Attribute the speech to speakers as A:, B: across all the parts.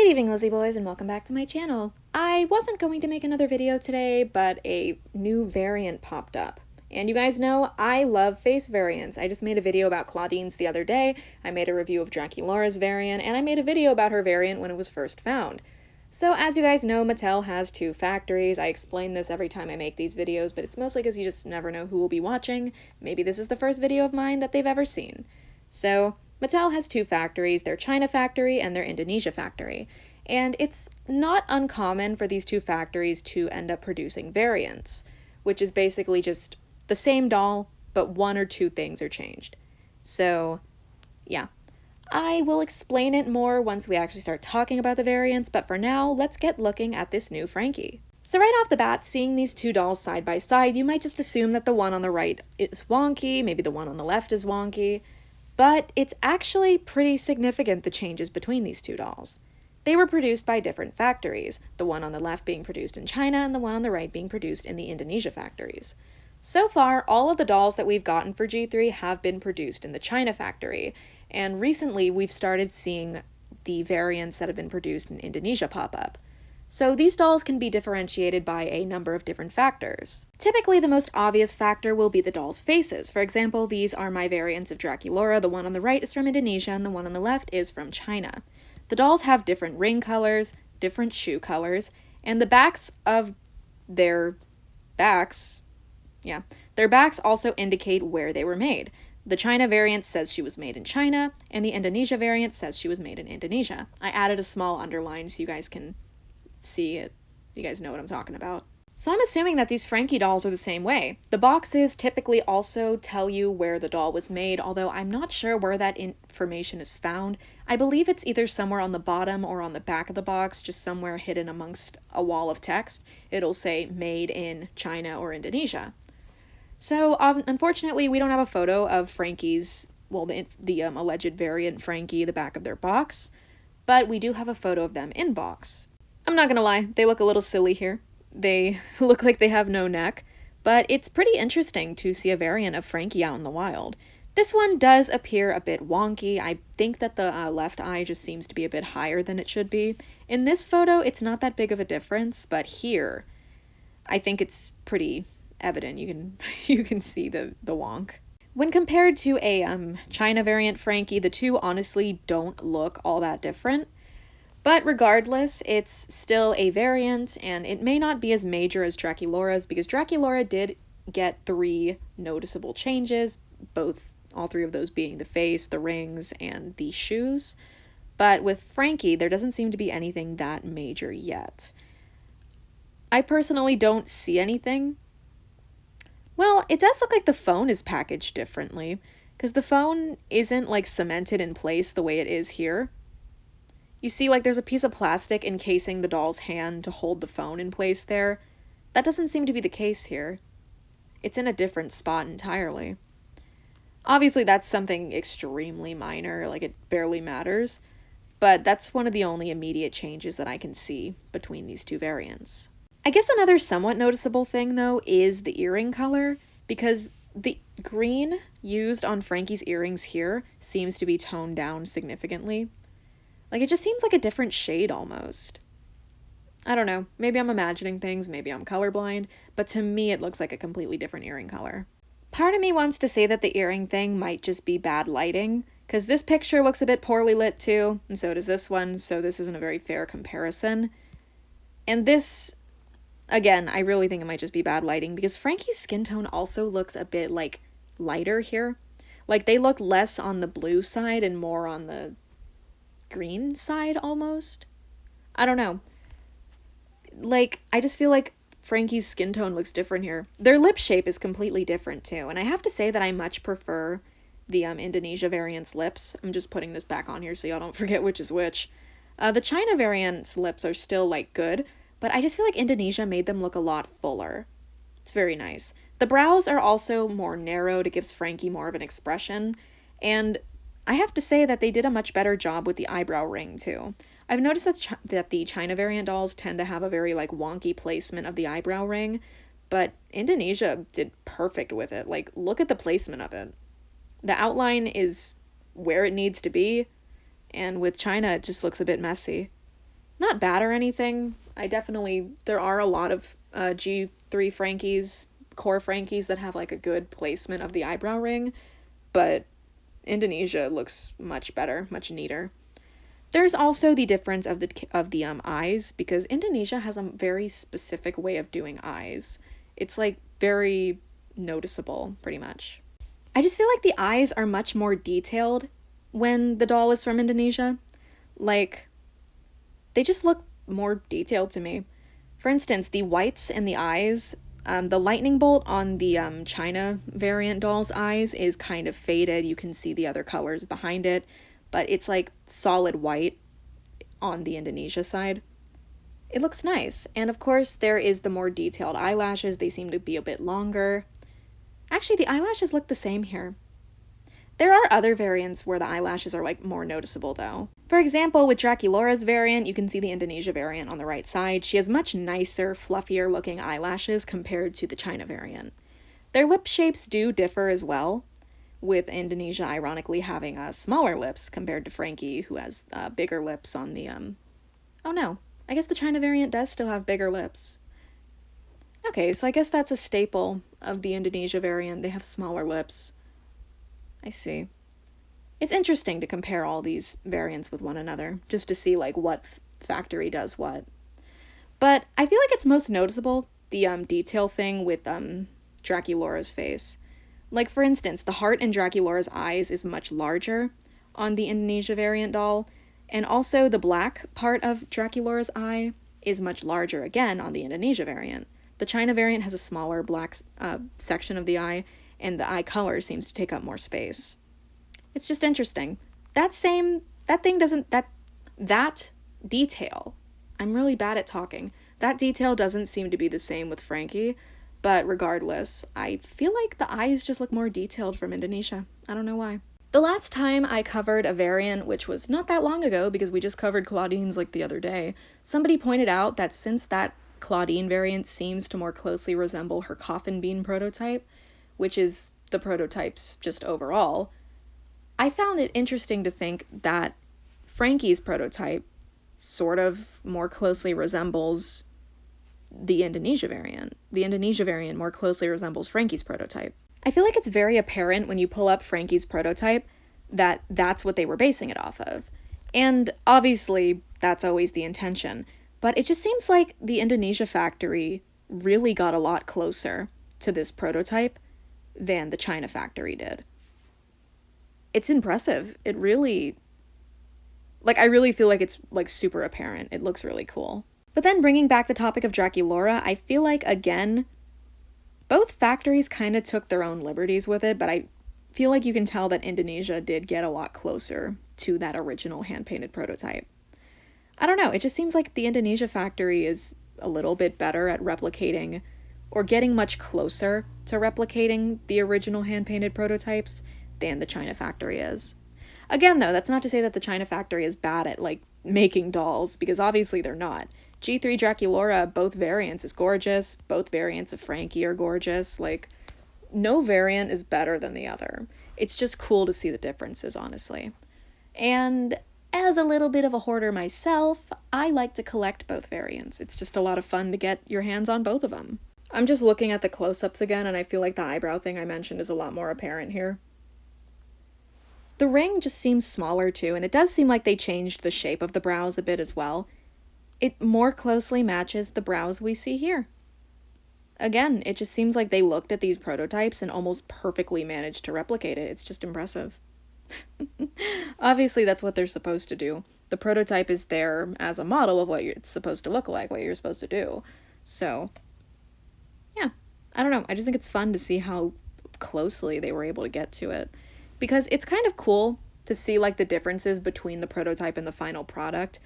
A: Good evening, Lizzie boys, and welcome back to my channel. I wasn't going to make another video today, but a new variant popped up. And you guys know, I love face variants. I just made a video about Claudine's the other day, I made a review of Draculaura's variant, and I made a video about her variant when it was first found. So as you guys know, Mattel has two factories. I explain this every time I make these videos, but it's mostly because you just never know who will be watching. Maybe this is the first video of mine that they've ever seen. So Mattel has two factories, their China factory and their Indonesia factory, and it's not uncommon for these two factories to end up producing variants, which is basically just the same doll, but one or two things are changed. So, yeah. I will explain it more once we actually start talking about the variants, but for now, let's get looking at this new Frankie. So right off the bat, seeing these two dolls side by side, you might just assume that the one on the right is wonky, maybe the one on the left is wonky, but it's actually pretty significant, the changes between these two dolls. They were produced by different factories, the one on the left being produced in China and the one on the right being produced in the Indonesia factories. So far, all of the dolls that we've gotten for G3 have been produced in the China factory, and recently we've started seeing the variants that have been produced in Indonesia pop up. So these dolls can be differentiated by a number of different factors. Typically, the most obvious factor will be the dolls' faces. For example, these are my variants of Draculaura. The one on the right is from Indonesia, and the one on the left is from China. The dolls have different ring colors, different shoe colors, and the backs of their backs also indicate where they were made. The China variant says she was made in China, and the Indonesia variant says she was made in Indonesia. I added a small underline so you guys can see it. You guys know what I'm talking about. So I'm assuming that these Frankie dolls are the same way. The boxes typically also tell you where the doll was made, although I'm not sure where that information is found. I believe it's either somewhere on the bottom or on the back of the box, just somewhere hidden amongst a wall of text. It'll say made in China or Indonesia. So unfortunately, we don't have a photo of Frankie's, well, the alleged variant Frankie, the back of their box, but we do have a photo of them in box. I'm not gonna lie, they look a little silly here. They look like they have no neck, but it's pretty interesting to see a variant of Frankie out in the wild. This one does appear a bit wonky. I think that the left eye just seems to be a bit higher than it should be. In this photo, it's not that big of a difference, but here, I think it's pretty evident. You can see the wonk. When compared to a China variant Frankie, the two honestly don't look all that different. But regardless, it's still a variant, and it may not be as major as Draculaura's, because Draculaura did get 3 noticeable changes, all 3 of those being the face, the rings, and the shoes. But with Frankie, there doesn't seem to be anything that major yet. I personally don't see anything. Well, it does look like the phone is packaged differently, because the phone isn't like cemented in place the way it is here. You see, like, there's a piece of plastic encasing the doll's hand to hold the phone in place there. That doesn't seem to be the case here. It's in a different spot entirely. Obviously, that's something extremely minor, like it barely matters, but that's one of the only immediate changes that I can see between these two variants. I guess another somewhat noticeable thing, though, is the earring color, because the green used on Frankie's earrings here seems to be toned down significantly. Like, it just seems like a different shade almost. I don't know, maybe I'm imagining things, maybe I'm colorblind, but to me it looks like a completely different earring color. Part of me wants to say that the earring thing might just be bad lighting, because this picture looks a bit poorly lit too, and so does this one, so this isn't a very fair comparison. And this, again, I really think it might just be bad lighting, because Frankie's skin tone also looks a bit, like, lighter here. Like, they look less on the blue side and more on the green side, almost. I don't know. Like, I just feel like Frankie's skin tone looks different here. Their lip shape is completely different, too, and I have to say that I much prefer the Indonesia variant's lips. I'm just putting this back on here so y'all don't forget which is which. The China variant's lips are still, like, good, but I just feel like Indonesia made them look a lot fuller. It's very nice. The brows are also more narrowed. It gives Frankie more of an expression, and I have to say that they did a much better job with the eyebrow ring, too. I've noticed that the China variant dolls tend to have a very, like, wonky placement of the eyebrow ring, but Indonesia did perfect with it. Like, look at the placement of it. The outline is where it needs to be, and with China, it just looks a bit messy. Not bad or anything. There are a lot of G3 Frankies, core Frankies that have like a good placement of the eyebrow ring, but Indonesia looks much better, much neater. There's also the difference of the eyes, because Indonesia has a very specific way of doing eyes. It's like very noticeable, pretty much. I just feel like the eyes are much more detailed when the doll is from Indonesia. Like, they just look more detailed to me. For instance, the whites in the eyes, the lightning bolt on the China variant doll's eyes is kind of faded. You can see the other colors behind it, but it's like solid white on the Indonesia side. It looks nice. And of course, there is the more detailed eyelashes. They seem to be a bit longer. Actually, the eyelashes look the same here. There are other variants where the eyelashes are like more noticeable though. For example, with Draculaura's variant, you can see the Indonesia variant on the right side. She has much nicer, fluffier looking eyelashes compared to the China variant. Their lip shapes do differ as well, with Indonesia ironically having smaller lips compared to Frankie, who has bigger lips on the, oh no, I guess the China variant does still have bigger lips. Okay, so I guess that's a staple of the Indonesia variant. They have smaller lips. I see. It's interesting to compare all these variants with one another, just to see like what factory does what. But I feel like it's most noticeable, the detail thing with Draculaura's face. Like for instance, the heart in Draculaura's eyes is much larger on the Indonesia variant doll, and also the black part of Draculaura's eye is much larger again on the Indonesia variant. The China variant has a smaller black section of the eye, and the eye color seems to take up more space. It's just interesting. That detail, I'm really bad at talking. That detail doesn't seem to be the same with Frankie, but regardless, I feel like the eyes just look more detailed from Indonesia. I don't know why. The last time I covered a variant, which was not that long ago because we just covered Claudine's like the other day, somebody pointed out that since that Claudine variant seems to more closely resemble her coffin bean prototype, which is the prototypes just overall, I found it interesting to think that Frankie's prototype sort of more closely resembles the Indonesia variant. The Indonesia variant more closely resembles Frankie's prototype. I feel like it's very apparent when you pull up Frankie's prototype that that's what they were basing it off of. And obviously, that's always the intention. But it just seems like the Indonesia factory really got a lot closer to this prototype than the China factory did. It's impressive. It really, I really feel like it's, super apparent. It looks really cool. But then bringing back the topic of Draculaura, I feel like, again, both factories kind of took their own liberties with it, but I feel like you can tell that Indonesia did get a lot closer to that original hand-painted prototype. I don't know, it just seems like the Indonesia factory is a little bit better at replicating, or getting much closer to replicating the original hand-painted prototypes than the China factory is. Again, though, that's not to say that the China factory is bad at, making dolls, because obviously they're not. G3 Draculaura, both variants is gorgeous, both variants of Frankie are gorgeous, no variant is better than the other. It's just cool to see the differences, honestly. And as a little bit of a hoarder myself, I like to collect both variants. It's just a lot of fun to get your hands on both of them. I'm just looking at the close-ups again, and I feel like the eyebrow thing I mentioned is a lot more apparent here. The ring just seems smaller too, and it does seem like they changed the shape of the brows a bit as well. It more closely matches the brows we see here. Again, it just seems like they looked at these prototypes and almost perfectly managed to replicate it. It's just impressive. Obviously, that's what they're supposed to do. The prototype is there as a model of what it's supposed to look like, what you're supposed to do. So, yeah, I don't know. I just think it's fun to see how closely they were able to get to it. Because it's kind of cool to see, the differences between the prototype and the final product.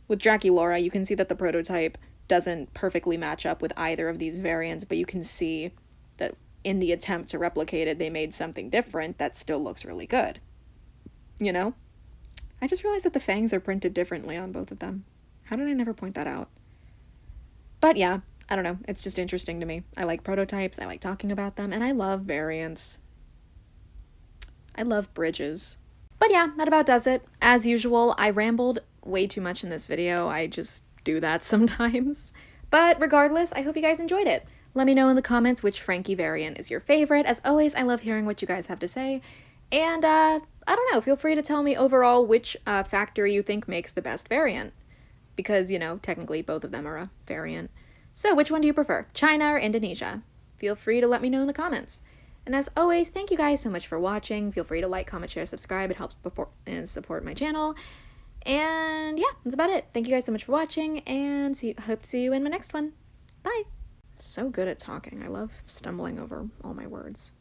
A: With Draculaura, you can see that the prototype doesn't perfectly match up with either of these variants, but you can see that in the attempt to replicate it, they made something different that still looks really good. You know? I just realized that the fangs are printed differently on both of them. How did I never point that out? But yeah, I don't know. It's just interesting to me. I like prototypes, I like talking about them, and I love variants. I love bridges. But yeah, that about does it. As usual, I rambled way too much in this video. I just do that sometimes. But regardless, I hope you guys enjoyed it. Let me know in the comments which Frankie variant is your favorite. As always, I love hearing what you guys have to say. And, I don't know, feel free to tell me overall which factory you think makes the best variant. Because, you know, technically both of them are a variant. So, which one do you prefer, China or Indonesia? Feel free to let me know in the comments. And as always, thank you guys so much for watching. Feel free to like, comment, share, subscribe. It helps support my channel. And yeah, that's about it. Thank you guys so much for watching, and hope to see you in my next one. Bye! So good at talking. I love stumbling over all my words.